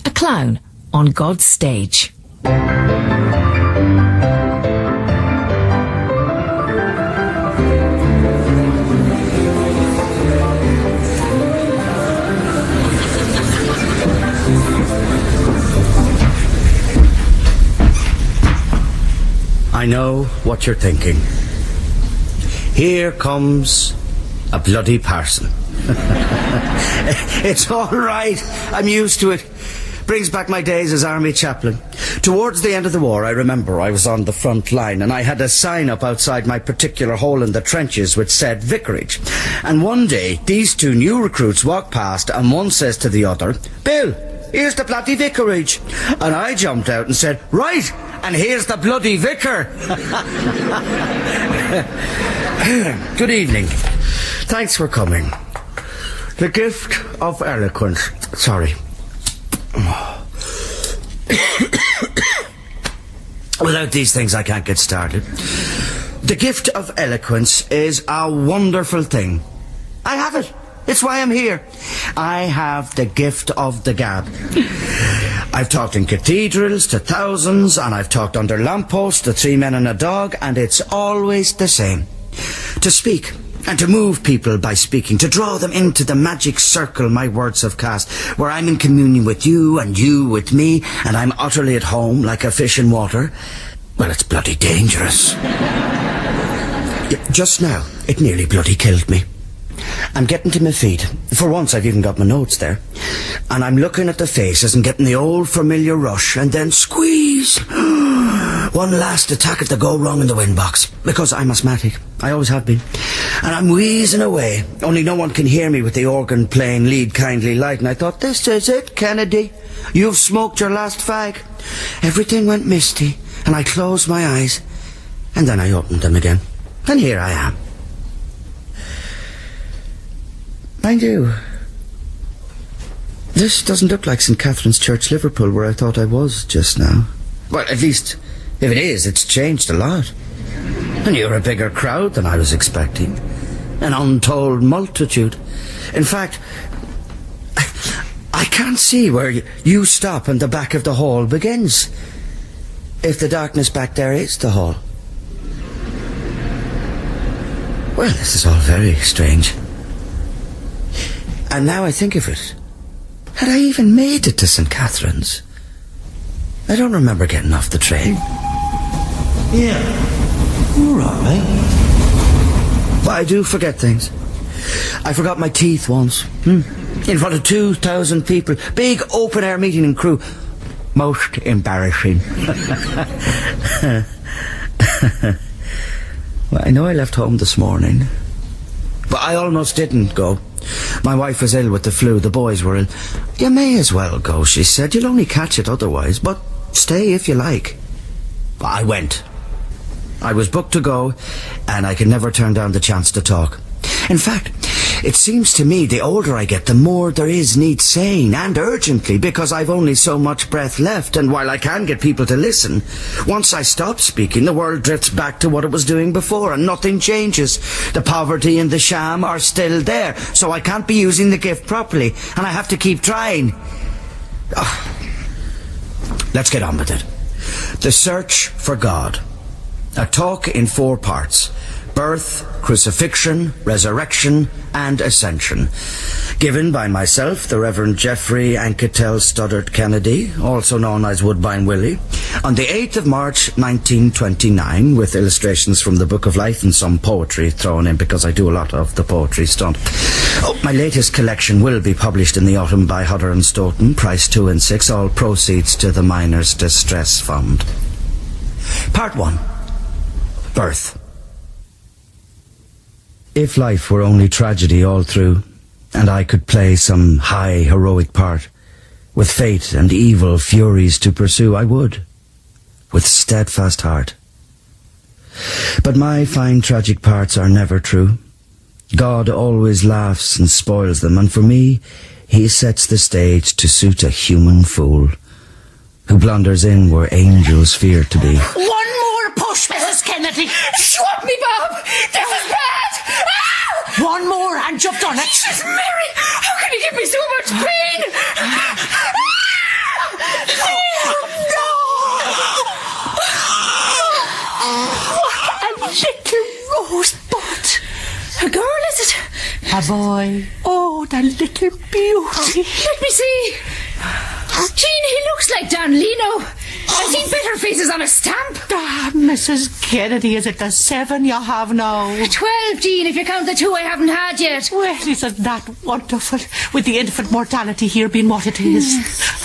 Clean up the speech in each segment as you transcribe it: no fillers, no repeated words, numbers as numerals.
a clown on God's stage. I know what you're thinking. Here comes a bloody parson. It's all right. I'm used to it. Brings back my days as army chaplain. Towards the end of the war, I remember I was on the front line and I had a sign up outside my particular hole in the trenches which said vicarage. And one day, these two new recruits walked past and one says to the other, "Bill, here's the bloody vicarage." And I jumped out and said, "Right, and here's the bloody vicar." Good evening. Thanks for coming. The gift of eloquence. Sorry. Without these things I can't get started. The gift of eloquence is a wonderful thing. I have it. It's why I'm here. I have the gift of the gab. I've talked in cathedrals to thousands, and I've talked under lampposts to 3 men and a dog, and it's always the same. To speak, and to move people by speaking, to draw them into the magic circle my words have cast, where I'm in communion with you and you with me, and I'm utterly at home like a fish in water. Well, it's bloody dangerous. Just now, it nearly bloody killed me. I'm getting to my feet. For once I've even got my notes there. And I'm looking at the faces and getting the old familiar rush, and then squeeze. One last attack of the go wrong in the wind box. Because I'm asthmatic. I always have been. And I'm wheezing away. Only no one can hear me with the organ playing Lead Kindly Light. And I thought, this is it, Kennedy. You've smoked your last fag. Everything went misty. And I closed my eyes. And then I opened them again. And here I am. Mind you, this doesn't look like St. Catherine's Church, Liverpool, where I thought I was just now. Well, at least, if it is, it's changed a lot. And you're a bigger crowd than I was expecting. An untold multitude. In fact, I can't see where you stop and the back of the hall begins. If the darkness back there is the hall. Well, this is all very strange. And now I think of it, had I even made it to St. Catherine's? I don't remember getting off the train. Yeah, all right, mate. But I do forget things. I forgot my teeth once. In front of 2,000 people. Big open-air meeting in Crewe. Most embarrassing. Well, I know I left home this morning, but I almost didn't go. My wife was ill with the flu, the boys were ill. You may as well go, she said. You'll only catch it otherwise, but stay if you like. I went. I was booked to go, and I could never turn down the chance to talk. In fact, it seems to me the older I get, the more there is need saying, and urgently, because I've only so much breath left, and while I can get people to listen, once I stop speaking, the world drifts back to what it was doing before, and nothing changes. The poverty and the sham are still there, so I can't be using the gift properly, and I have to keep trying. Let's get on with it. The Search for God. A talk in 4 parts. Birth, crucifixion, resurrection, and ascension. Given by myself, the Reverend Geoffrey Studdert Kennedy, also known as Woodbine Willie, on the 8th of March 1929, with illustrations from the Book of Life and some poetry thrown in, because I do a lot of the poetry stunt. My latest collection will be published in the autumn by Hodder and Stoughton, price 2 and 6, all proceeds to the Miners' Distress Fund. Part 1. Birth. If life were only tragedy all through, and I could play some high heroic part, with fate and evil furies to pursue, I would, with steadfast heart. But my fine tragic parts are never true. God always laughs and spoils them, and for me, he sets the stage to suit a human fool, who blunders in where angels fear to be. One more push, Mrs. Kennedy. Swap me, Bob. This is bad. Ah! One more and jumped on it. Jesus, Mary, how can you give me so much pain? Ah! little rosebud. A girl, is it? A boy. Oh, the little beauty. Let me see. Jean, he looks like Dan Leno. I've seen better faces on a stamp. Ah, Mrs. Kennedy, is it the 7 you have now? 12, Jean, if you count the 2 I haven't had yet. Well, isn't that wonderful, with the infant mortality here being what it is?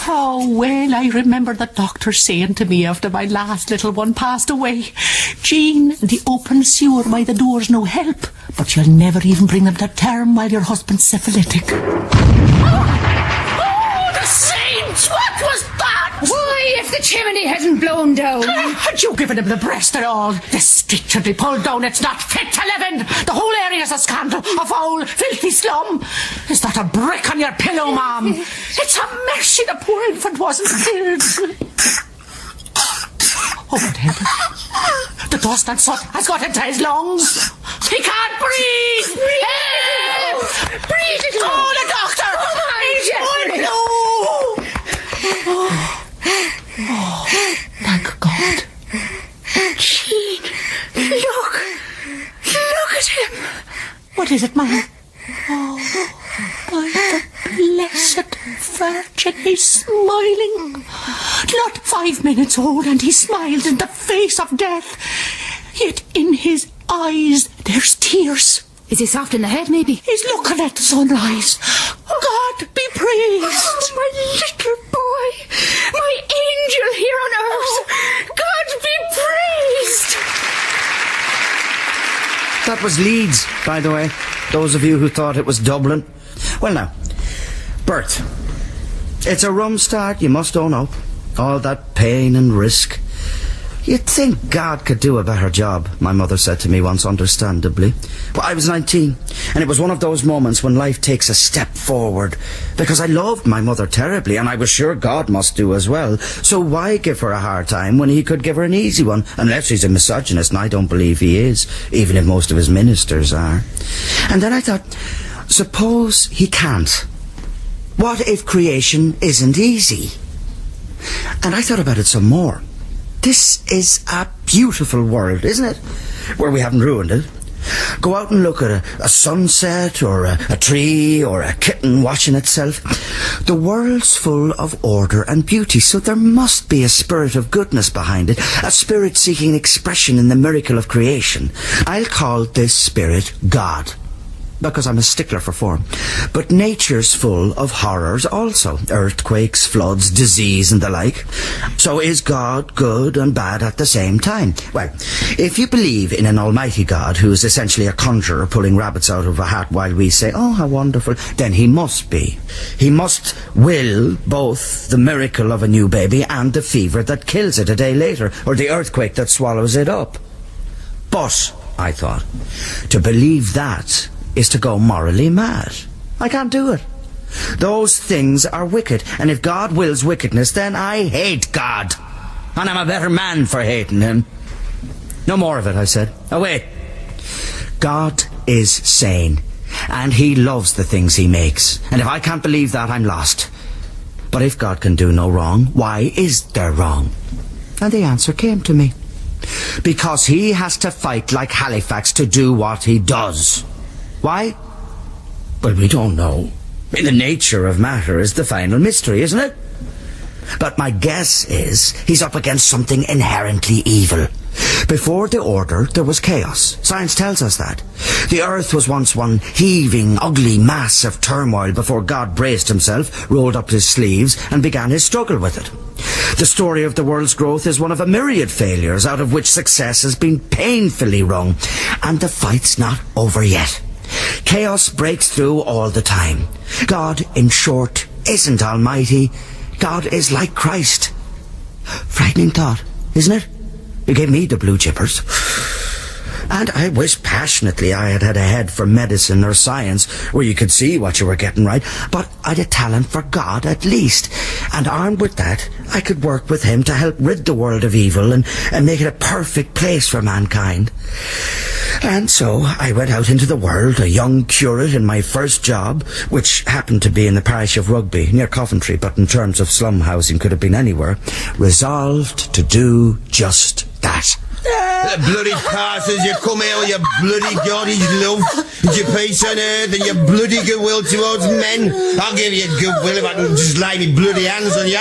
Oh, well, I remember the doctor saying to me after my last little one passed away, Jean, the open sewer by the door's no help, but you'll never even bring them to term while your husband's syphilitic. Oh, the saints! What was that? Why, if the chimney hasn't blown down? Had you given him the breast at all? The street should be pulled down. It's not fit to live in. The whole area's a scandal. A foul, filthy slum. Is that a brick on your pillow, ma'am? It's a mercy the poor infant wasn't killed. Oh, what happened? The dust and soot has got into his lungs. He can't breathe. Breathe! Breathe it! Call the doctor! Oh, thank God. Jean, look at him. What is it, ma'am? Oh, by the blessed Virgin, he's smiling. Not 5 minutes old, and he smiled in the face of death. Yet in his eyes there's tears. Is he soft in the head, maybe? He's looking at the sunrise. God be praised. Oh, my little boy. My angel here on earth. God be praised. That was Leeds, by the way. Those of you who thought it was Dublin. Well now, birth. It's a rum start, you must own up. All that pain and risk. You'd think God could do a better job, my mother said to me once, understandably. But I was 19, and it was one of those moments when life takes a step forward. Because I loved my mother terribly, and I was sure God must do as well. So why give her a hard time when he could give her an easy one? Unless he's a misogynist, and I don't believe he is, even if most of his ministers are. And then I thought, suppose he can't. What if creation isn't easy? And I thought about it some more. This is a beautiful world, isn't it? Where we haven't ruined it. Go out and look at a sunset or a tree or a kitten washing itself. The world's full of order and beauty, so there must be a spirit of goodness behind it, a spirit seeking expression in the miracle of creation. I'll call this spirit God, because I'm a stickler for form. But nature's full of horrors also. Earthquakes, floods, disease and the like. So is God good and bad at the same time? Well, if you believe in an almighty God who is essentially a conjurer pulling rabbits out of a hat while we say, oh, how wonderful, then he must be. He must will both the miracle of a new baby and the fever that kills it a day later, or the earthquake that swallows it up. But, I thought, to believe that is to go morally mad. I can't do it. Those things are wicked, and if God wills wickedness, then I hate God. And I'm a better man for hating him. No more of it, I said. Oh, wait. God is sane, and he loves the things he makes. And if I can't believe that, I'm lost. But if God can do no wrong, why is there wrong? And the answer came to me. Because he has to fight like Halifax to do what he does. Why? Well, we don't know. The nature of matter is the final mystery, isn't it? But my guess is he's up against something inherently evil. Before the order, there was chaos. Science tells us that. The earth was once one heaving, ugly mass of turmoil before God braced himself, rolled up his sleeves, and began his struggle with it. The story of the world's growth is one of a myriad failures, out of which success has been painfully wrung. And the fight's not over yet. Chaos breaks through all the time. God, in short, isn't almighty. God is like Christ. Frightening thought, isn't it? You gave me the blue jippers. And I wish passionately I had had a head for medicine or science where you could see what you were getting right, but I'd a talent for God at least. And armed with that, I could work with him to help rid the world of evil and make it a perfect place for mankind. And so I went out into the world, a young curate in my first job, which happened to be in the parish of Rugby, near Coventry, but in terms of slum housing could have been anywhere, resolved to do just that. The bloody parsons, you come here with your bloody God, his love, and your peace on earth, and your bloody goodwill towards men. I'll give you goodwill if I can just lay me bloody hands on you.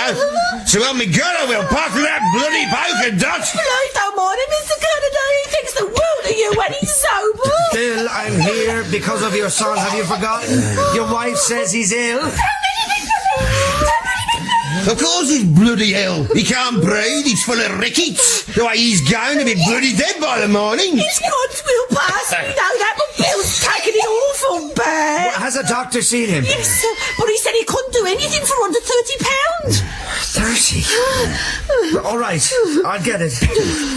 So help me God, I will pass with that bloody polka dot. I don't mind him, Mr. Kennedy. He thinks the world of you when he's sober. Bill, I'm here because of your son. Have you forgotten? Your wife says he's ill. Of course he's bloody ill. He can't breathe, he's full of rickets. The way he's going, he'll be bloody dead by the morning. It's God's will pass, you know that, but Bill's taking it awful bad. Has a doctor seen him? Yes, sir, but he said he couldn't do anything for under £30. 30? All right, I'll get it.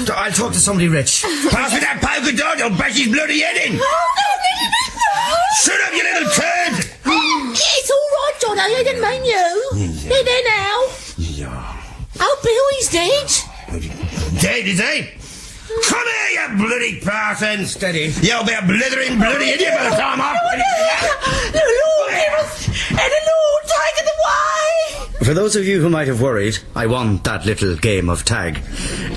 I'll talk to somebody rich. Pass me that polka dot, I'll bash his bloody head in. Shut up, you little turd! It's all right, John, I didn't mean you. They're there now. Yeah. Oh, Bill, he's dead. Dead, is he? Come here, you bloody parson! Steady. You'll be a blithering bloody idiot by the time I'm The Lord giveth, and the Lord taketh away. For those of you who might have worried, I won that little game of tag.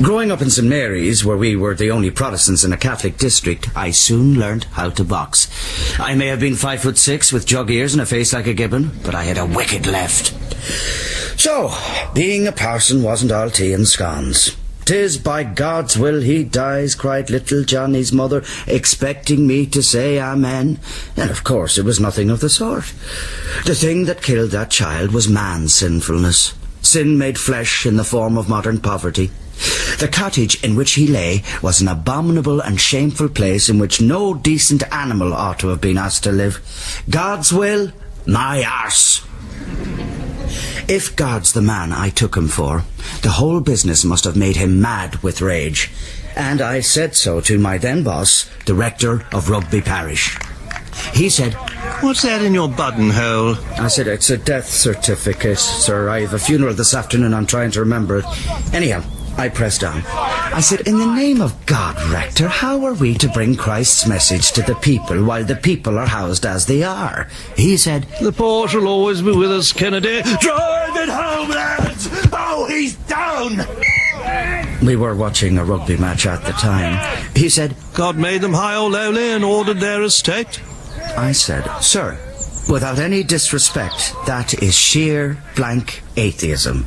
Growing up in St Mary's, where we were the only Protestants in a Catholic district, I soon learned how to box. I may have been 5'6" with jug ears and a face like a gibbon, but I had a wicked left. So, being a parson wasn't all tea and scones. "'Tis by God's will he dies," cried little Johnny's mother, expecting me to say amen. And of course it was nothing of the sort. The thing that killed that child was man's sinfulness. Sin made flesh in the form of modern poverty. The cottage in which he lay was an abominable and shameful place in which no decent animal ought to have been asked to live. God's will? My arse! If God's the man I took him for, the whole business must have made him mad with rage. And I said so to my then boss, the rector of Rugby Parish. He said, What's that in your buttonhole? I said, "It's a death certificate, sir. I have a funeral this afternoon. I'm trying to remember it." Anyhow, I pressed on. I said, "In the name of God, Rector, how are we to bring Christ's message to the people while the people are housed as they are?" He said, The poor shall always be with us, Kennedy. Drive it home, lads! Oh, he's down! we were watching a rugby match at the time. He said, God made them high or lowly and ordered their estate. I said, "Sir, without any disrespect, that is sheer blank atheism."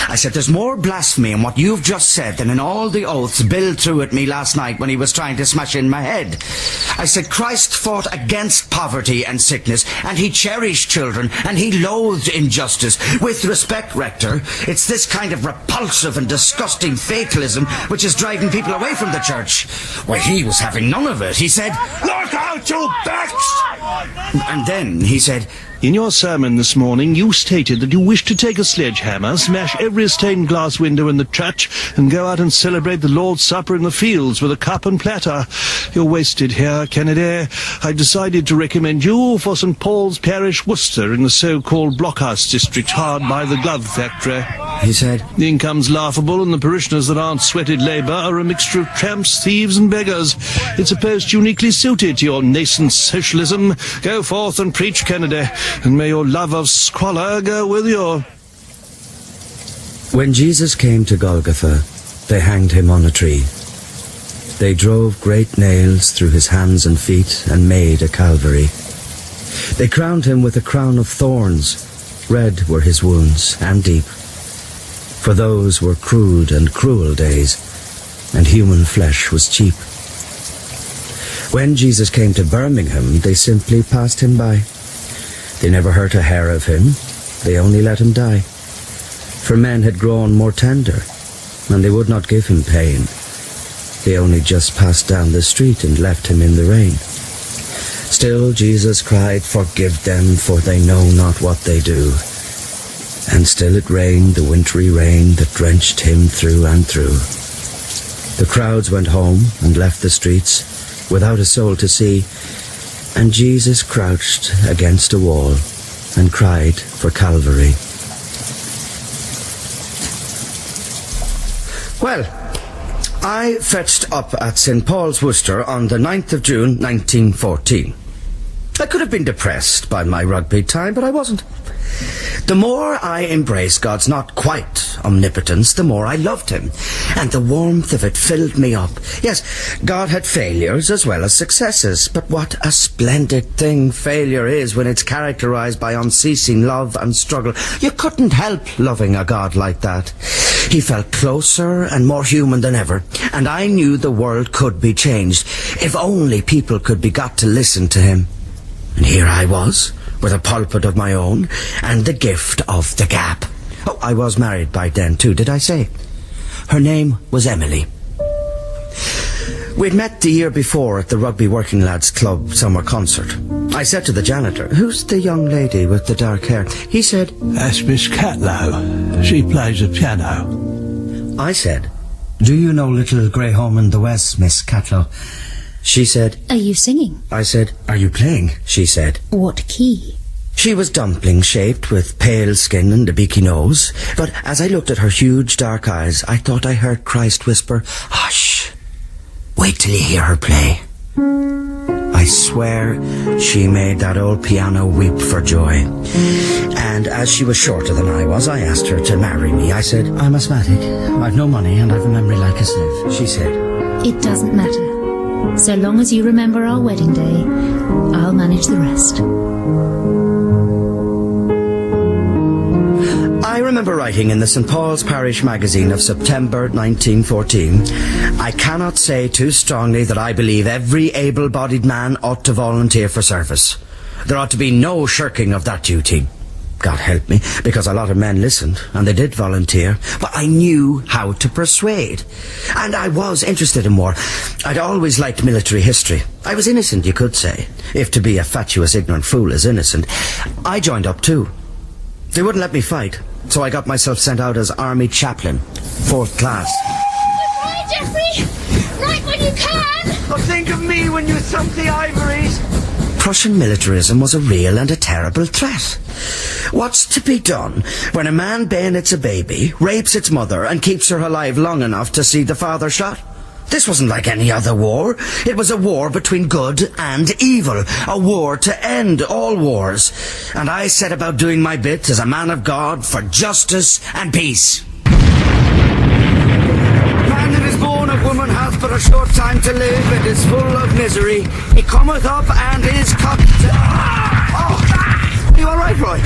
I said, "There's more blasphemy in what you've just said than in all the oaths Bill threw at me last night when he was trying to smash in my head." I said, "Christ fought against poverty and sickness, and he cherished children, and he loathed injustice. With respect, Rector, it's this kind of repulsive and disgusting fatalism which is driving people away from the church." Well, he was having none of it. He said, Look out, you backs! and then he said, In your sermon this morning, you stated that you wished to take a sledgehammer, smash every stained glass window in the church, and go out and celebrate the Lord's Supper in the fields with a cup and platter. You're wasted here, Kennedy. I've decided to recommend you for St Paul's Parish, Worcester, in the so-called Blockhouse district, hard by the glove factory. he said, The income's laughable, and the parishioners that aren't sweated labour are a mixture of tramps, thieves and beggars. It's a post uniquely suited to your nascent socialism. Go forth and preach, Kennedy, and may your love of squalor go with you. When Jesus came to Golgotha, they hanged him on a tree. They drove great nails through his hands and feet and made a Calvary. They crowned him with a crown of thorns. Red were his wounds, and deep. For those were crude and cruel days, and human flesh was cheap. When Jesus came to Birmingham, they simply passed him by. They never hurt a hair of him. They only let him die. For men had grown more tender, and they would not give him pain. They only just passed down the street and left him in the rain. Still Jesus cried, "Forgive them, for they know not what they do." And still it rained, the wintry rain that drenched him through and through. The crowds went home and left the streets without a soul to see, and Jesus crouched against a wall and cried for Calvary. Well, I fetched up at St Paul's, Worcester on the 9th of June 1914. I could have been depressed by my rugby time, but I wasn't. The more I embraced God's not quite omnipotence, the more I loved him, and the warmth of it filled me up. Yes, God had failures as well as successes, but what a splendid thing failure is when it's characterized by unceasing love and struggle. You couldn't help loving a God like that. He felt closer and more human than ever, and I knew the world could be changed if only people could be got to listen to him. And here I was, with a pulpit of my own, and the gift of the gap. Oh, I was married by then too, did I say? Her name was Emily. We'd met the year before at the Rugby Working Lads Club summer concert. I said to the janitor, "Who's the young lady with the dark hair?" He said, That's Miss Catlow. She plays the piano. I said, "Do you know Little Grey Home in the West, Miss Catlow?" She said, Are you singing? I said, "Are you playing?" She said. What key? She was dumpling-shaped with pale skin and a beaky nose, but as I looked at her huge dark eyes, I thought I heard Christ whisper, "Hush! Wait till you hear her play." I swear she made that old piano weep for joy. And as she was shorter than I was, I asked her to marry me. I said, "I'm asthmatic, I've no money, and I've a memory like a sieve." She said, It doesn't matter. So long as you remember our wedding day, I'll manage the rest. I remember writing in the St. Paul's Parish magazine of September 1914, "I cannot say too strongly that I believe every able-bodied man ought to volunteer for service. There ought to be no shirking of that duty." God help me, because a lot of men listened, and they did volunteer, but I knew how to persuade. And I was interested in war. I'd always liked military history. I was innocent, you could say, if to be a fatuous, ignorant fool is innocent. I joined up too. They wouldn't let me fight, so I got myself sent out as Army chaplain, 4th class. Right, Geoffrey! Right when you can! Oh, think of me when you thump the ivories. Prussian militarism was a real and a terrible threat. What's to be done when a man bayonets a baby, rapes its mother, and keeps her alive long enough to see the father shot? This wasn't like any other war. It was a war between good and evil, a war to end all wars. And I set about doing my bit as a man of God for justice and peace. Man that is born of woman hath but a short time to live, and is full of misery. He cometh up and is cut. Oh, are you all right, Roy?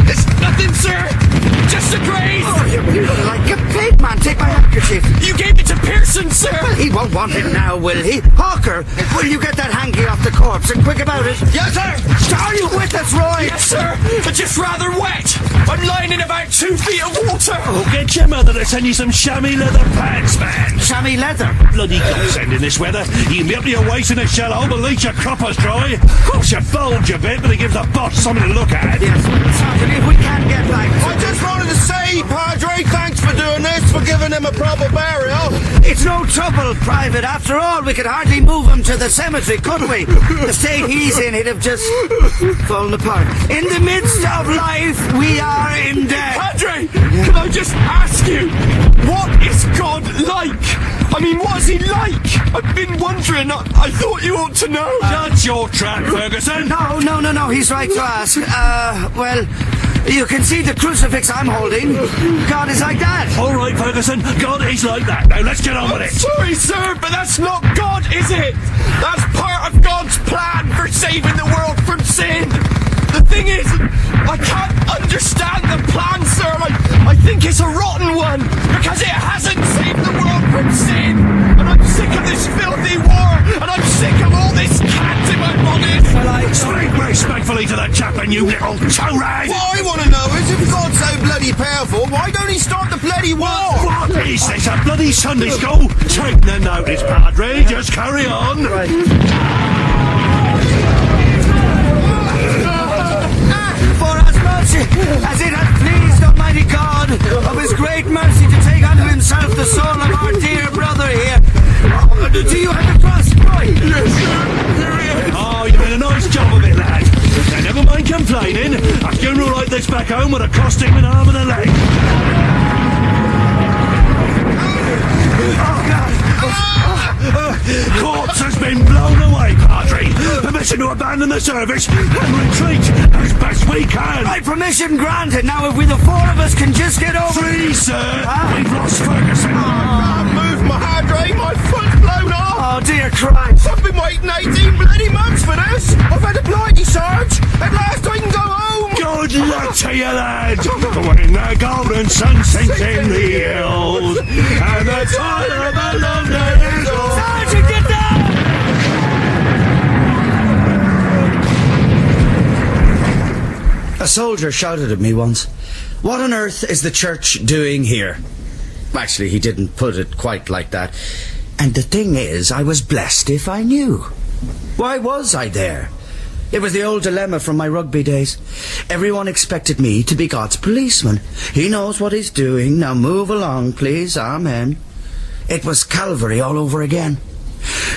It's nothing, sir. Just a graze. Oh, you're like a pig, man. Take my handkerchief. You gave it to Pearson, sir. Well, he won't want it now, will he? Hawker, will you get that hanky off the corpse and quick about it? Yes, sir. Are you with us, Roy? Yes, sir. But just rather wet. I'm lying in about 2 feet of water. Oh, get your mother to send you some chamois leather pants, man. Chamois leather. Bloody godsend in this weather. You can be up to your waist in a shell hole, but at least your cropper's dry. Course you bulge a bit, but it gives the boss something to look at. Yes, Sergeant, if we can get back to... I just wanted to say, Padre, thanks for doing this, for giving him a proper burial. It's no trouble, Private. After all, we could hardly move him to the cemetery, could we? The state he's in, he'd have just fallen apart. In the midst of life, we are in death. Padre, can I just ask you, what is God like? I mean, what is he like? I've been wondering. I thought you ought to know. Shut your trap, Ferguson. No, he's right to ask. Well, you can see the crucifix I'm holding. God is like that. All right, Ferguson, God is like that. Now, let's get on with it. Sorry, sir, but that's not God, is it? That's part of God's plan for saving the world from sin. The thing is, I can't understand the plan, sir. I think it's a rotten one, because it hasn't saved the world from sin. And I'm sick of this filthy war, and I'm sick of all this cant in my body. Well, I speak respectfully to the chaplain, you little toe rag. What I want to know is, if God's so bloody powerful, why don't he start the bloody war? What is this, a bloody Sunday school? Take no notice, Padre, just carry on. For as much as it has pleased Almighty God of his great mercy to take unto himself the soul of our dear brother here. Do you have the cross, Roy? Yes, sir. Oh, you made a nice job of it, lad. Now, never mind complaining. A funeral like this back home would have cost him an arm and a leg. Corpse has been blown away, Padre. permission to abandon the service and retreat as best we can. My permission granted. Now if we the four of us can just get over... Three, sir. We've lost Ferguson. I can't move my Padre, my foot's blown off. Oh, dear Christ. I've been waiting 18 bloody months for this. I've had a blighty surge. At last I can go home. Good luck to you, lad. When the golden sun sinks in the hills and the toil of the London is over. Sergeant, get down! A soldier shouted at me once, "What on earth is the church doing here?" Actually, he didn't put it quite like that. And the thing is, I was blessed if I knew. Why was I there? It was the old dilemma from my rugby days. Everyone expected me to be God's policeman. He knows what he's doing. Now move along, please. Amen. It was Calvary all over again.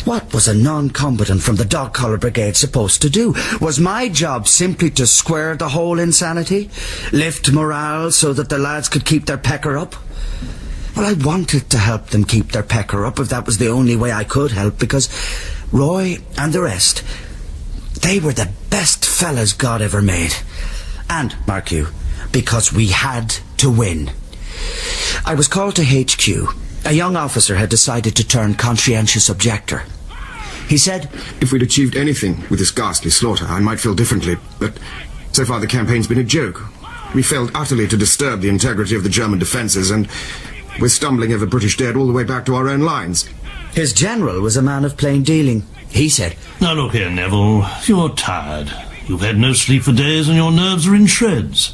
What was a non-combatant from the Dog Collar Brigade supposed to do? Was my job simply to square the whole insanity? Lift morale so that the lads could keep their pecker up? Well, I wanted to help them keep their pecker up if that was the only way I could help, because Roy and the rest, they were the best fellas God ever made. And, mark you, because we had to win. I was called to HQ. A young officer had decided to turn conscientious objector. He said, "If we'd achieved anything with this ghastly slaughter, I might feel differently, but so far the campaign's been a joke. We failed utterly to disturb the integrity of the German defences, and we're stumbling over British dead all the way back to our own lines." His general was a man of plain dealing. He said, Now look here, Neville. You're tired. You've had no sleep for days and your nerves are in shreds.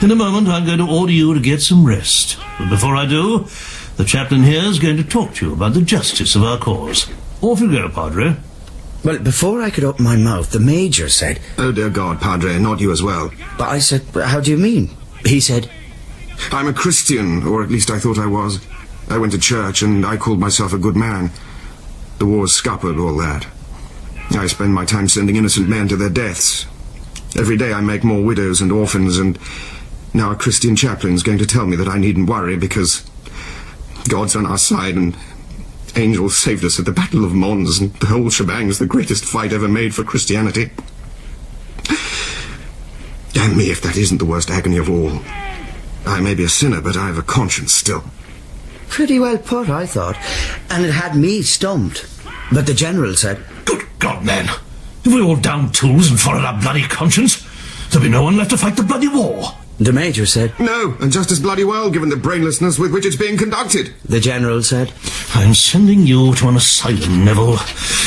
In a moment I'm going to order you to get some rest. But before I do, the chaplain here is going to talk to you about the justice of our cause. Off you go, Padre. Well, before I could open my mouth, the Major said, "Oh, dear God, Padre, not you as well." But I said, "How do you mean?" He said, "I'm a Christian, or at least I thought I was. I went to church and I called myself a good man. The war's scuppered all that. I spend my time sending innocent men to their deaths. Every day I make more widows and orphans, and now a Christian chaplain's going to tell me that I needn't worry because God's on our side and angels saved us at the Battle of Mons, and the whole shebang's the greatest fight ever made for Christianity. Damn me if that isn't the worst agony of all. I may be a sinner, but I have a conscience still." Pretty well put, I thought, and it had me stumped. But the general said, Good God, man. If we all downed tools and followed our bloody conscience, there'd be no one left to fight the bloody war. The Major said, "No, and just as bloody well, given the brainlessness with which it's being conducted." The general said, I'm sending you to an asylum, Neville.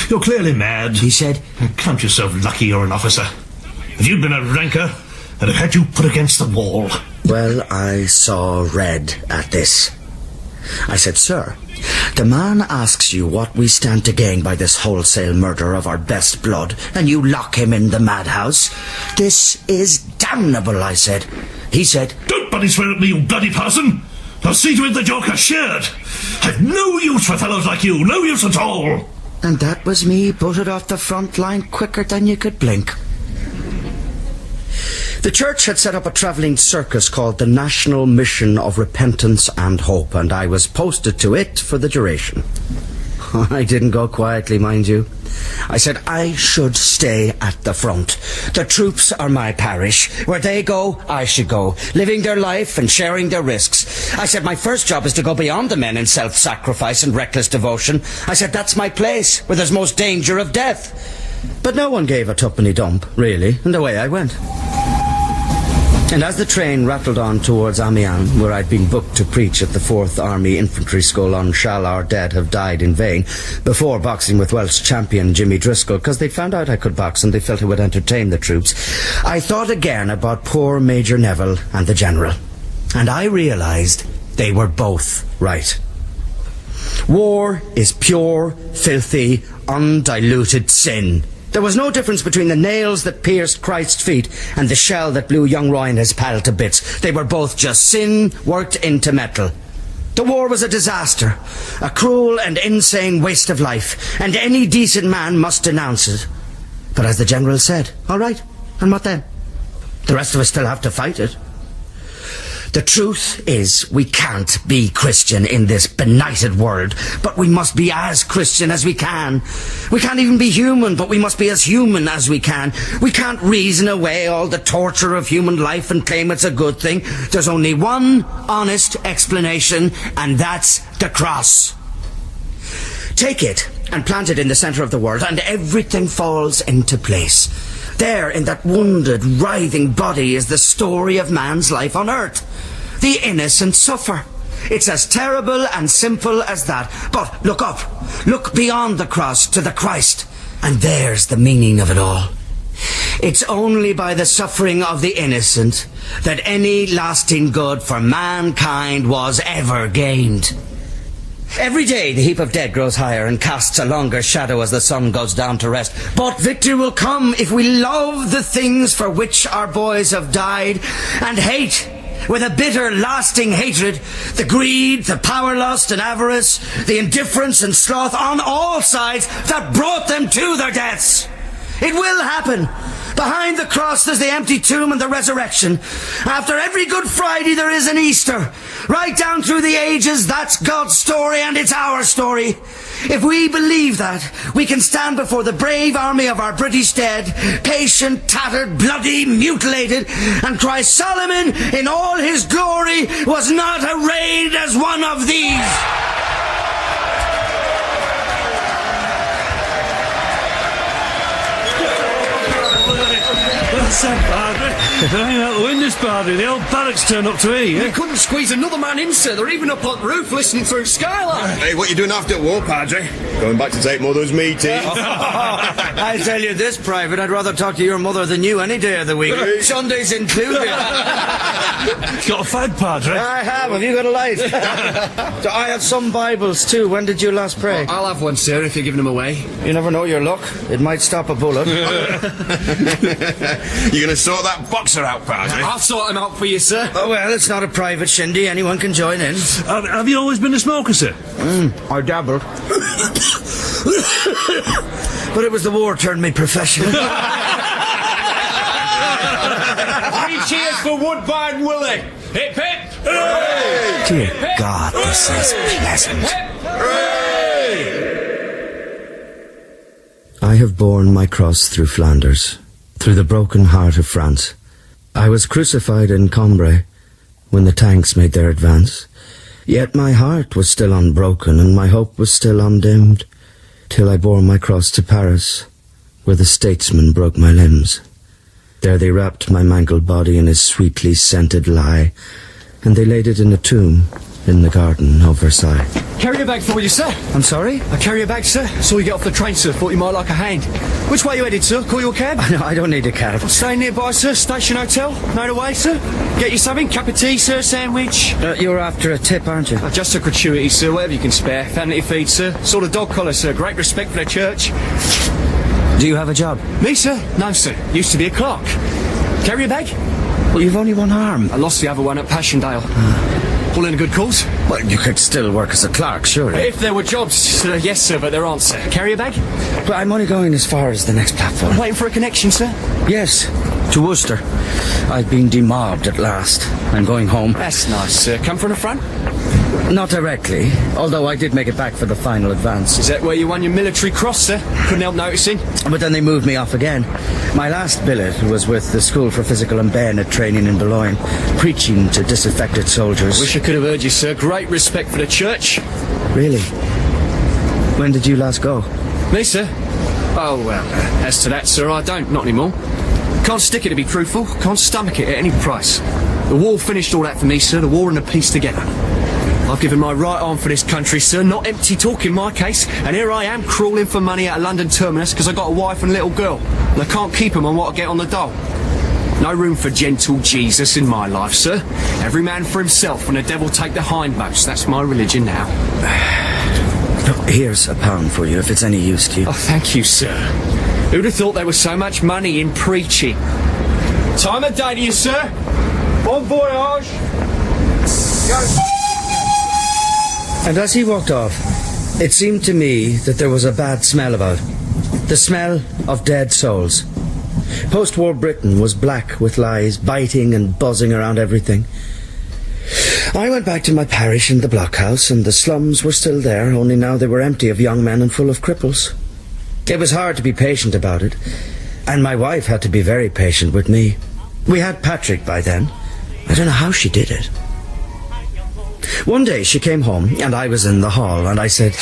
You're clearly mad. He said, Count yourself lucky you're an officer. If you'd been a ranker, I'd have had you put against the wall. Well, I saw red at this. I said, "Sir, the man asks you what we stand to gain by this wholesale murder of our best blood, and you lock him in the madhouse. This is damnable," I said. He said, Don't bloody swear at me, you bloody parson. I'll see to it the joke is shared. I've no use for fellows like you, no use at all. And that was me butted off the front line quicker than you could blink. The church had set up a travelling circus called the National Mission of Repentance and Hope, and I was posted to it for the duration. I didn't go quietly, mind you. I said I should stay at the front. The troops are my parish. Where they go, I should go, living their life and sharing their risks. I said my first job is to go beyond the men in self-sacrifice and reckless devotion. I said that's my place, where there's most danger of death. But no one gave a tuppenny dump, really, and away I went. And as the train rattled on towards Amiens, where I'd been booked to preach at the 4th Army Infantry School on Shall Our Dead Have Died in Vain, before boxing with Welsh champion Jimmy Driscoll, because they'd found out I could box and they felt it would entertain the troops, I thought again about poor Major Neville and the General. And I realised they were both right. War is pure, filthy, undiluted sin. There was no difference between the nails that pierced Christ's feet and the shell that blew young Roy and his pal to bits. They were both just sin worked into metal. The war was a disaster, a cruel and insane waste of life, and any decent man must denounce it. But as the General said, all right, and what then? The rest of us still have to fight it. The truth is, we can't be Christian in this benighted world, but we must be as Christian as we can. We can't even be human, but we must be as human as we can. We can't reason away all the torture of human life and claim it's a good thing. There's only one honest explanation, and that's the cross. Take it and plant it in the centre of the world, and everything falls into place. There, in that wounded, writhing body, is the story of man's life on earth. The innocent suffer. It's as terrible and simple as that. But look up. Look beyond the cross to the Christ. And there's the meaning of it all. It's only by the suffering of the innocent that any lasting good for mankind was ever gained. Every day the heap of dead grows higher and casts a longer shadow as the sun goes down to rest. But victory will come if we love the things for which our boys have died, and hate, with a bitter, lasting hatred, the greed, the power lust and avarice, the indifference and sloth on all sides that brought them to their deaths. It will happen. Behind the cross there's the empty tomb and the resurrection. After every Good Friday there is an Easter. Right down through the ages, that's God's story and it's our story. If we believe that, we can stand before the brave army of our British dead, patient, tattered, bloody, mutilated, and cry, Solomon in all his glory was not arrayed as one of these. What's that, Padre? There ain't out the windows, Padre. The old barracks turned up to eat, We couldn't squeeze another man in, sir. They're even up on the roof listening through skylight. Hey, what you doing after war, Padre? Going back to take Mother's meeting. I tell you this, Private, I'd rather talk to your mother than you any day of the week. Sundays included. Got a fag, Padre? I have. Have you got a light? So I have some Bibles too. When did you last pray? I'll have one, sir, if you're giving them away. You never know your luck. It might stop a bullet. You gonna sort that boxer out, Padre? I'll sort them out for you, sir. Oh, well, it's not a private shindy. Anyone can join in. Have you always been a smoker, sir? I dabbled. But it was the war turned me professional. 3 cheers for Woodbine Willie. Hip, hip. Hooray! Dear God, this is pleasant. I have borne my cross through Flanders, through the broken heart of France. I was crucified in Cambrai when the tanks made their advance. Yet my heart was still unbroken and my hope was still undimmed, till I bore my cross to Paris, where the statesman broke my limbs. There they wrapped my mangled body in his sweetly scented lie, and they laid it in a tomb in the garden of Versailles. Carry a bag for you, sir. I'm sorry? I carry a bag, sir. Saw you get off the train, sir. Thought you might like a hand. Which way you headed, sir? Call you a cab? No, I don't need a cab. Staying nearby, sir. Station hotel. Know the way, sir. Get you something. Cup of tea, sir. Sandwich. You're after a tip, aren't you? Just a gratuity, sir. Whatever you can spare. Family feed, sir. Sort of dog collar, sir. Great respect for the church. Do you have a job? Me, sir? No, sir. Used to be a clerk. Carry a bag? Well, you've only one arm. I lost the other one at Passchendaele. All in a good cause? Well, you could still work as a clerk, surely. If there were jobs, yes, sir, but there aren't, sir. Carry a bag? But I'm only going as far as the next platform. Waiting for a connection, sir? Yes, to Worcester. I've been demobbed at last. I'm going home. That's nice, sir. Come from the front? Not directly, although I did make it back for the final advance. Is that where you won your military cross, sir? Couldn't help noticing. But then they moved me off again. My last billet was with the School for Physical and Bayonet Training in Boulogne, preaching to disaffected soldiers. Wish I could have heard you, sir. Great respect for the church. Really? When did you last go? Me, sir? Oh, well, as to that, sir, I don't. Not anymore. Can't stick it, to be truthful. Can't stomach it at any price. The war finished all that for me, sir. The war and the peace together. I've given my right arm for this country, sir. Not empty talk in my case. And here I am crawling for money at a London terminus because I got a wife and a little girl. And I can't keep them on what I get on the dole. No room for gentle Jesus in my life, sir. Every man for himself and the devil take the hindmost. That's my religion now. Here's £1 for you if it's any use to you. Oh, thank you, sir. Who'd have thought there was so much money in preaching? Time of day to you, sir. Bon voyage. Go. And as he walked off, it seemed to me that there was a bad smell about. The smell of dead souls. Post-war Britain was black with lies, biting and buzzing around everything. I went back to my parish in the blockhouse, and the slums were still there, only now they were empty of young men and full of cripples. It was hard to be patient about it, and my wife had to be very patient with me. We had Patrick by then. I don't know how she did it. One day she came home, and I was in the hall, and I said,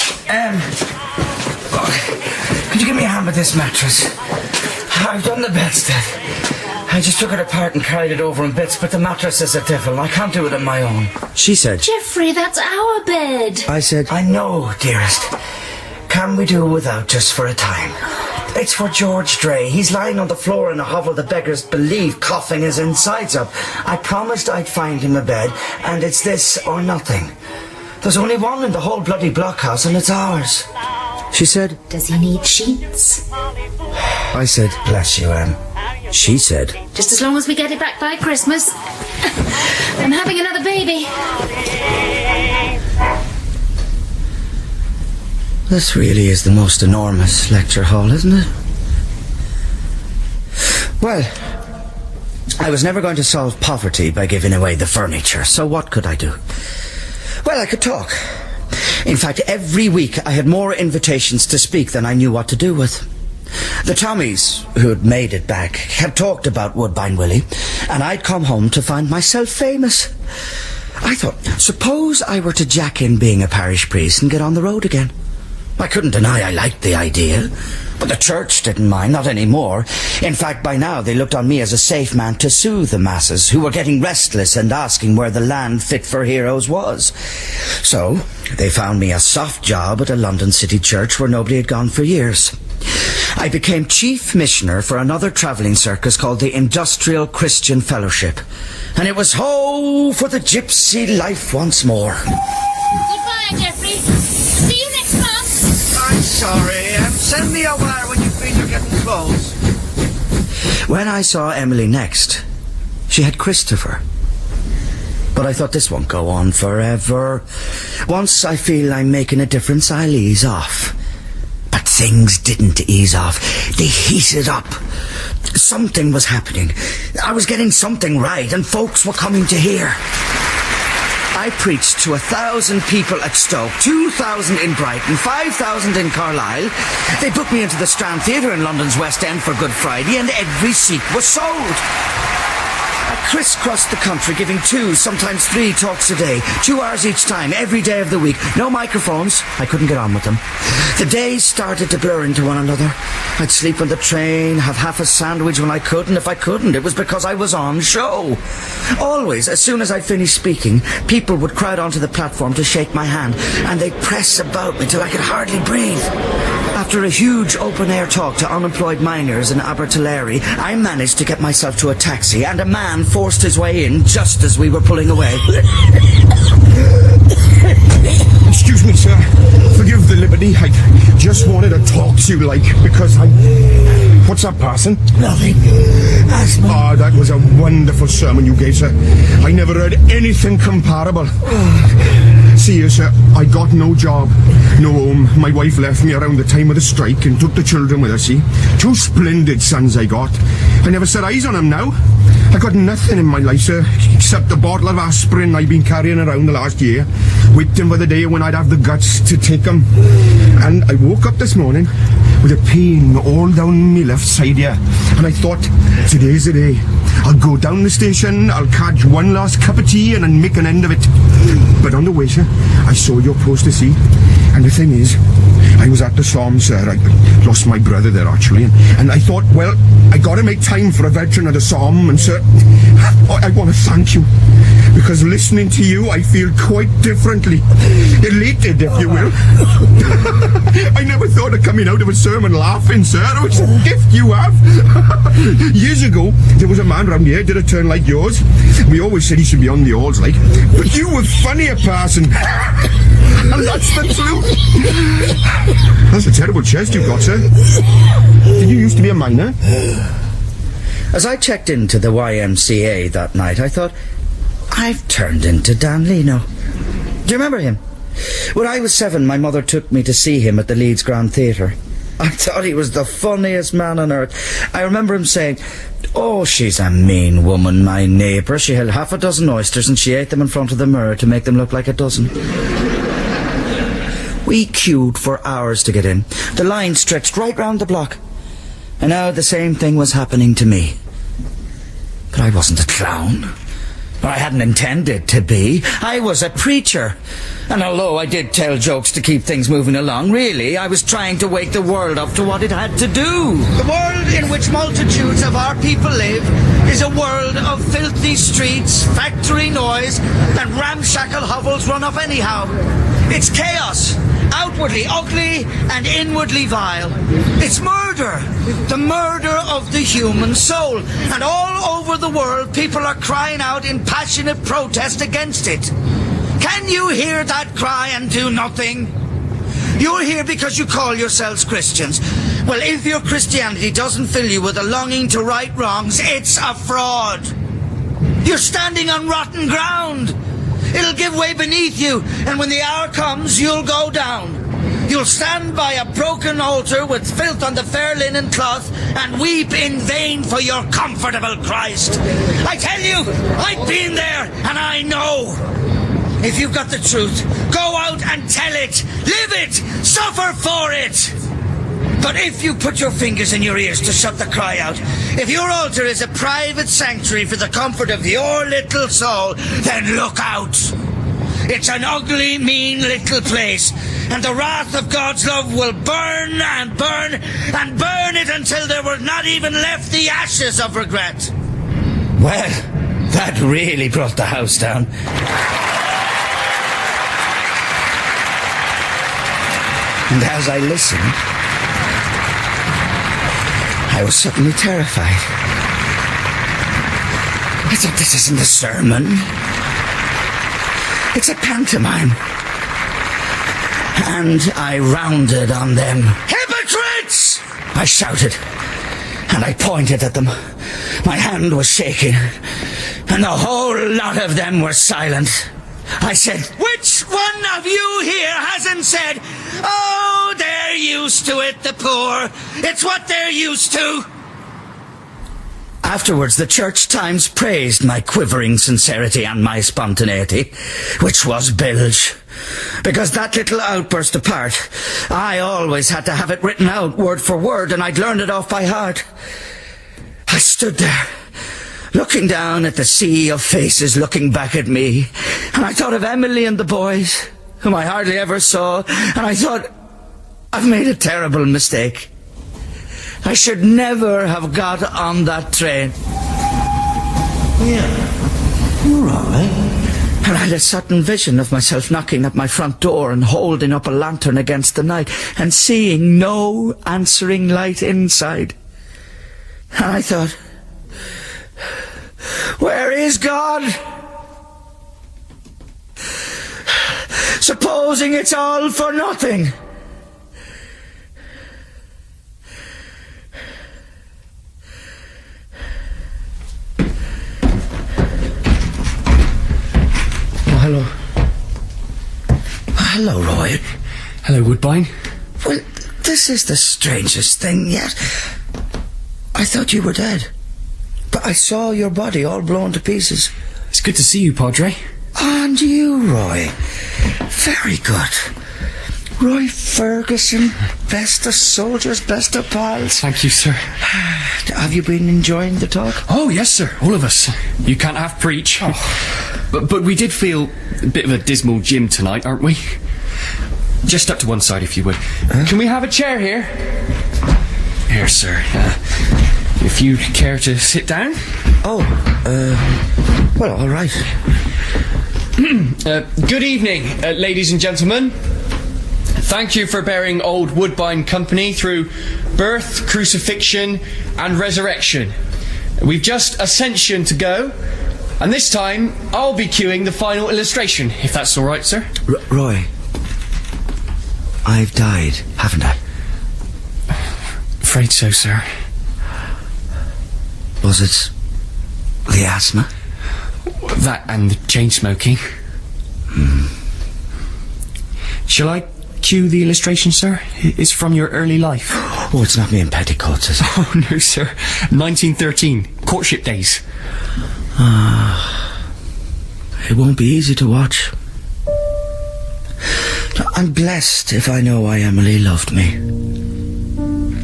could you give me a hand with this mattress? I've done the bedstead. I just took it apart and carried it over in bits, but the mattress is a devil. I can't do it on my own. She said, Geoffrey, that's our bed. I said, I know, dearest. Can we do without just for a time? It's for George Dre. He's lying on the floor in a hovel the beggars believe, coughing his insides up. I promised I'd find him a bed, and it's this or nothing. There's only one in the whole bloody blockhouse, and it's ours. She said, Does he need sheets? I said, bless you, Em. She said, Just as long as we get it back by Christmas. I'm having another baby. This really is the most enormous lecture hall, isn't it? Well, I was never going to solve poverty by giving away the furniture, so what could I do? Well, I could talk. In fact, every week I had more invitations to speak than I knew what to do with. The Tommies, who'd made it back, had talked about Woodbine Willie, and I'd come home to find myself famous. I thought, suppose I were to jack in being a parish priest and get on the road again. I couldn't deny I liked the idea, but the church didn't mind, not anymore. In fact, by now they looked on me as a safe man to soothe the masses, who were getting restless and asking where the land fit for heroes was. So, they found me a soft job at a London city church where nobody had gone for years. I became chief missioner for another travelling circus called the Industrial Christian Fellowship. And it was ho for the gypsy life once more. Goodbye, Geoffrey. See you next month. I'm sorry. Send me a wire when you feel you're getting close. When I saw Emily next, she had Christopher. But I thought this won't go on forever. Once I feel I'm making a difference, I'll ease off. But things didn't ease off. They heated up. Something was happening. I was getting something right, and folks were coming to hear. I preached to 1,000 people at Stoke, 2,000 in Brighton, 5,000 in Carlisle. They booked me into the Strand Theatre in London's West End for Good Friday, and every seat was sold. I crisscrossed the country, giving 2, sometimes 3 talks a day, 2 hours each time, every day of the week. No microphones. I couldn't get on with them. The days started to blur into one another. I'd sleep on the train, have half a sandwich when I could, and if I couldn't, it was because I was on show. Always, as soon as I finished speaking, people would crowd onto the platform to shake my hand, and they'd press about me till I could hardly breathe. After a huge open-air talk to unemployed miners in Abertillery, I managed to get myself to a taxi, and a man forced his way in just as we were pulling away. Excuse me, sir. Forgive the liberty. I just wanted to talk to you, because I... What's up, parson? Nothing. Asthma. Ah, that was a wonderful sermon you gave, sir. I never heard anything comparable. See you, sir, I got no job, no home. My wife left me around the time of the strike and took the children with her, see? 2 splendid sons I got. I never set eyes on them now. I got nothing in my life, sir, except a bottle of aspirin I've been carrying around the last year, waiting for the day when I'd have the guts to take them. And I woke up this morning with a pain all down my left side here, and I thought, today's the day. I'll go down the station, I'll catch one last cup of tea and then make an end of it. But on the way, sir, I saw your poster, see? And the thing is, I was at the Psalm, sir. I lost my brother there, actually. And I thought, well, I got to make time for a veteran of the Psalm. And, sir, I want to thank you. Because listening to you, I feel quite differently. Elated, if you will. I never thought of coming out of a sermon laughing, sir. It's a gift you have. Years ago, there was a man round here did a turn like yours. We always said he should be on the halls, like. But you were funnier, parson. And that's the truth. That's a terrible chest you've got, sir. Did you used to be a miner? As I checked into the YMCA that night, I thought, I've turned into Dan Leno. Do you remember him? When I was 7, my mother took me to see him at the Leeds Grand Theatre. I thought he was the funniest man on earth. I remember him saying, "Oh, she's a mean woman, my neighbour. She had half a dozen oysters and she ate them in front of the mirror to make them look like a dozen." We queued for hours to get in. The line stretched right round the block. And now the same thing was happening to me. But I wasn't a clown. Or I hadn't intended to be. I was a preacher. And although I did tell jokes to keep things moving along, really, I was trying to wake the world up to what it had to do. The world in which multitudes of our people live is a world of filthy streets, factory noise, and ramshackle hovels run up anyhow. It's chaos, outwardly ugly and inwardly vile. It's murder, the murder of the human soul. And all over the world, people are crying out in passionate protest against it. Can you hear that cry and do nothing? You're here because you call yourselves Christians. Well, if your Christianity doesn't fill you with a longing to right wrongs, it's a fraud. You're standing on rotten ground. It'll give way beneath you, and when the hour comes, you'll go down. You'll stand by a broken altar with filth on the fair linen cloth and weep in vain for your comfortable Christ. I tell you, I've been there, and I know. If you've got the truth, go out and tell it. Live it. Suffer for it. But if you put your fingers in your ears to shut the cry out, if your altar is a private sanctuary for the comfort of your little soul, then look out. It's an ugly, mean little place, and the wrath of God's love will burn and burn and burn it until there were not even left the ashes of regret. Well, that really brought the house down. And as I listened, I was suddenly terrified. I thought, this isn't a sermon. It's a pantomime. And I rounded on them. Hypocrites! I shouted, and I pointed at them. My hand was shaking, and the whole lot of them were silent. I said, which one of you here hasn't said, "Oh, they're used to it, the poor. It's what they're used to"? Afterwards, the Church Times praised my quivering sincerity and my spontaneity, which was bilge. Because that little outburst apart, I always had to have it written out word for word, and I'd learned it off by heart. I stood there, looking down at the sea of faces looking back at me, and I thought of Emily and the boys, whom I hardly ever saw, and I thought, I've made a terrible mistake. I should never have got on that train. Yeah, you're all right. And I had a sudden vision of myself knocking at my front door and holding up a lantern against the night and seeing no answering light inside. And I thought, where is God? Supposing it's all for nothing. Hello. Hello, Roy. Hello, Woodbine. Well, this is the strangest thing yet. I thought you were dead, but I saw your body all blown to pieces. It's good to see you, Padre. And you, Roy. Very good. Roy Ferguson, best of soldiers, best of pals. Thank you, sir. Have you been enjoying the talk? Oh, yes, sir. All of us. You can't have preach. Oh. But we did feel a bit of a dismal Jim tonight, aren't we? Just step to one side, if you would. Can we have a chair here? Here, sir. If you care to sit down. Oh, well, all right. Good evening, ladies and gentlemen. Thank you for bearing old Woodbine company through birth, crucifixion, and resurrection. We've just Ascension to go, and this time I'll be cueing the final illustration, if that's all right, sir. Roy, I've died, haven't I? Afraid so, sir. Was it the asthma? That and the chain smoking. Shall I cue the illustration, sir? It's from your early life. Oh, it's not me in petticoats, is it? Oh, no, sir. 1913. Courtship days. It won't be easy to watch. I'm blessed if I know why Emily loved me.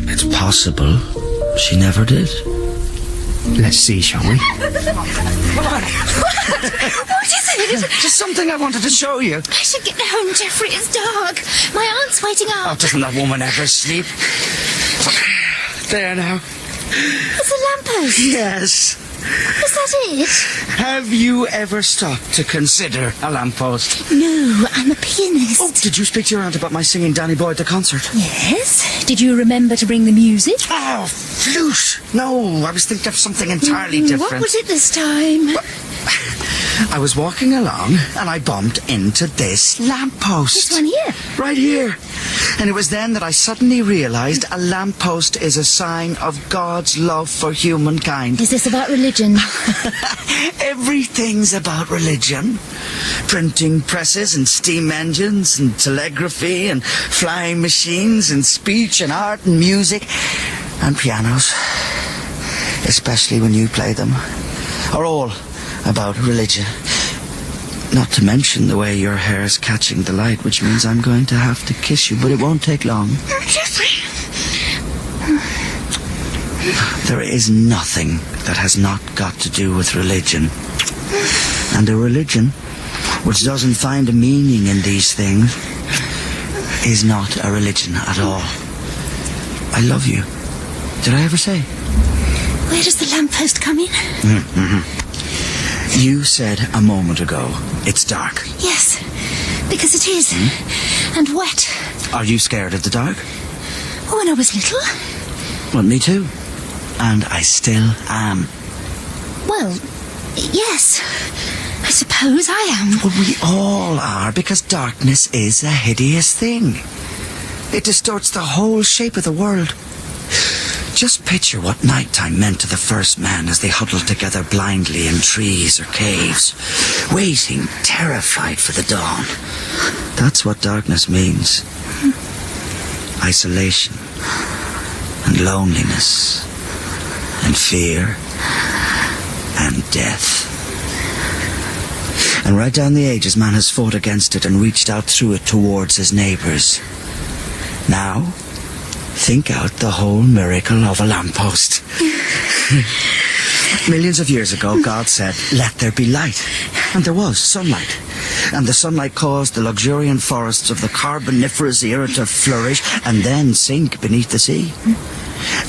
It's possible she never did. Let's see, shall we? What is it? Just something I wanted to show you. I should get home, Geoffrey. It's dark. My aunt's waiting Oh, up. doesn't that woman ever sleep? There now. It's a lamppost. Yes. Is that it? Have you ever stopped to consider a lamppost? No, I'm a pianist. Oh, did you speak to your aunt about my singing Danny Boy at the concert? Yes. Did you remember to bring the music? Oh, flute! No, I was thinking of something entirely different. What was it this time? I was walking along and I bumped into this lamppost. This one here? Right here. And it was then that I suddenly realised a lamppost is a sign of God's love for humankind. Is this about religion? Everything's about religion. Printing presses and steam engines and telegraphy and flying machines and speech and art and music and pianos. Especially when you play them. Are all about religion. Not to mention the way your hair's catching the light, which means I'm going to have to kiss you, but it won't take long. Geoffrey. There is nothing that has not got to do with religion. And a religion which doesn't find a meaning in these things is not a religion at all. I love you. Did I ever say? Where does the lamppost come in? You said a moment ago, it's dark. Yes, because it is. And wet. Are you scared of the dark? When I was little. Well, me too. And I still am. Well, yes. I suppose I am. Well, we all are, because darkness is a hideous thing. It distorts the whole shape of the world. Just picture what nighttime meant to the first man as they huddled together blindly in trees or caves, waiting, terrified for the dawn. That's what darkness means. Isolation and loneliness and fear and death. And right down the ages, man has fought against it and reached out through it towards his neighbours. Now, think out the whole miracle of a lamppost. Millions of years ago, God said, let there be light. And there was sunlight. And the sunlight caused the luxuriant forests of the Carboniferous era to flourish and then sink beneath the sea.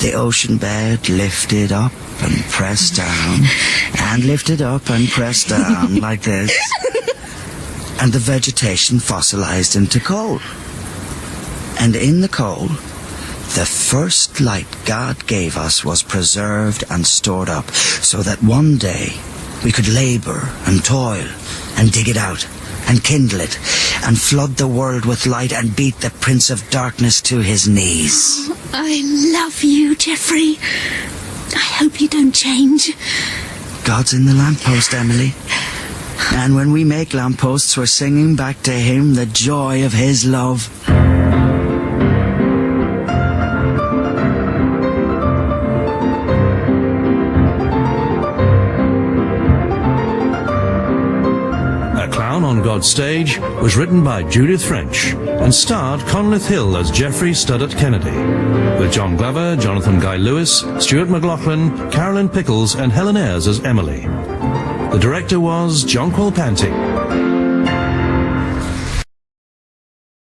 The ocean bed lifted up and pressed down, and lifted up and pressed down like this. And the vegetation fossilized into coal. And in the coal, the first light God gave us was preserved and stored up, so that one day we could labour and toil and dig it out and kindle it and flood the world with light and beat the Prince of Darkness to his knees. I love you, Geoffrey. I hope you don't change. God's in the lamppost, Emily. And when we make lampposts, we're singing back to him the joy of his love. On God's Stage was written by Judith French and starred Conleth Hill as Geoffrey Studdert Kennedy, with John Glover, Jonathan Guy Lewis, Stuart McLaughlin, Carolyn Pickles and Helen Ayres as Emily. The director was John Quilpanting.